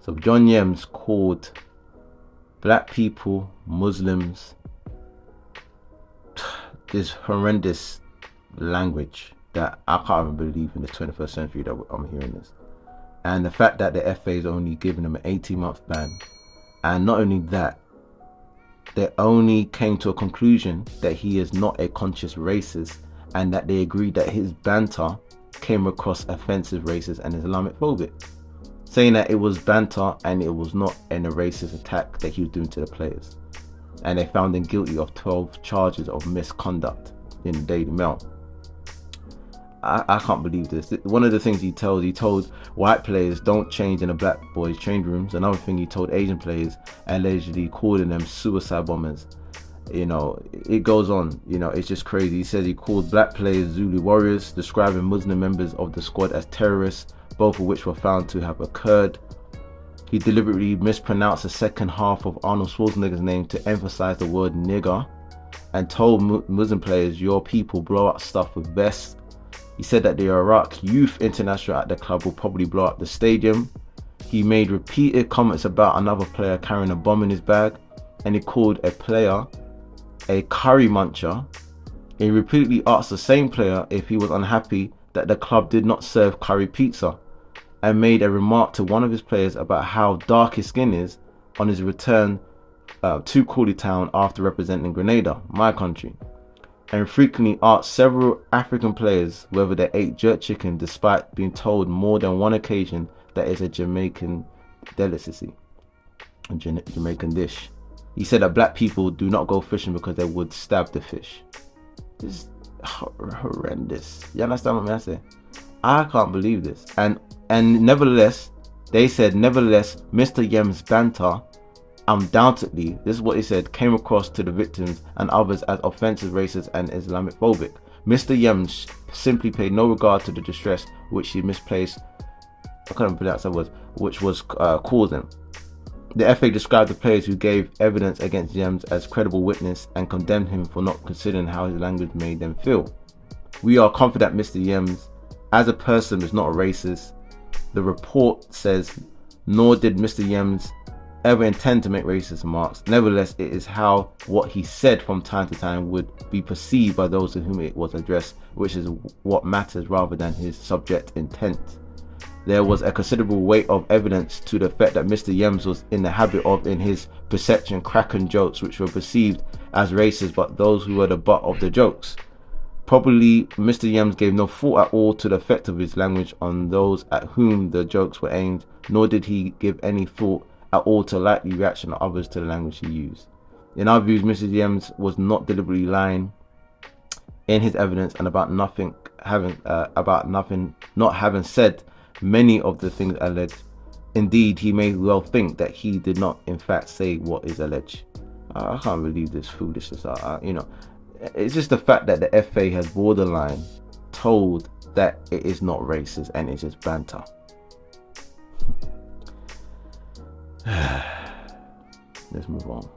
So John Yems called black people, Muslims, this horrendous language that I can't even believe in the 21st century that I'm hearing this. And the fact that the FA is only giving him an 18-month ban, and not only that, they only came to a conclusion that he is not a conscious racist, and that they agreed that his banter came across offensive, racist and Islamophobic, saying that it was banter and it was not a racist attack that he was doing to the players. And they found him guilty of 12 charges of misconduct in the Daily Mail. I can't believe this. One of the things he told white players don't change in the black boys' change rooms. Another thing he told Asian players, allegedly calling them suicide bombers. You know, it goes on. You know, it's just crazy. He says he called black players Zulu warriors, describing Muslim members of the squad as terrorists, both of which were found to have occurred. He deliberately mispronounced the second half of Arnold Schwarzenegger's name to emphasize the word nigger, and told Muslim players, your people blow up stuff with vests. He said that the Iraq Youth International at the club will probably blow up the stadium. He made repeated comments about another player carrying a bomb in his bag, and he called a player a curry muncher. He repeatedly asked the same player if he was unhappy that the club did not serve curry pizza, and made a remark to one of his players about how dark his skin is on his return to Crawley town after representing Grenada, my country, and frequently asked several African players whether they ate jerk chicken, despite being told more than one occasion that it's a Jamaican delicacy, a Jamaican dish. He said that black people do not go fishing because they would stab the fish. This is horrendous. You understand what I say? I can't believe this. And nevertheless, they said, nevertheless, Mr. Yems' banter undoubtedly, this is what he said, came across to the victims and others as offensive, racist and Islamophobic. Mr. Yems simply paid no regard to the distress which he misplaced, I can't pronounce that word, which was causing. The FA described the players who gave evidence against Yems as credible witness and condemned him for not considering how his language made them feel. We are confident Mr. Yems as a person is not a racist. The report says, nor did Mr. Yems ever intend to make racist remarks. Nevertheless, it is how what he said from time to time would be perceived by those to whom it was addressed, which is what matters rather than his subject intent. There was a considerable weight of evidence to the effect that Mr. Yems was in the habit of, in his perception, cracking jokes which were perceived as racist by those who were the butt of the jokes. Probably Mr. Yems gave no thought at all to the effect of his language on those at whom the jokes were aimed, nor did he give any thought at all to likely reaction of others to the language he used. In our views, Mr. Yems was not deliberately lying in his evidence and about not having said many of the things alleged. Indeed, he may well think that he did not in fact say what is alleged. I can't believe this foolishness. You know, it's just the fact that the FA has borderline told that it is not racist and it's just banter. Let's move on.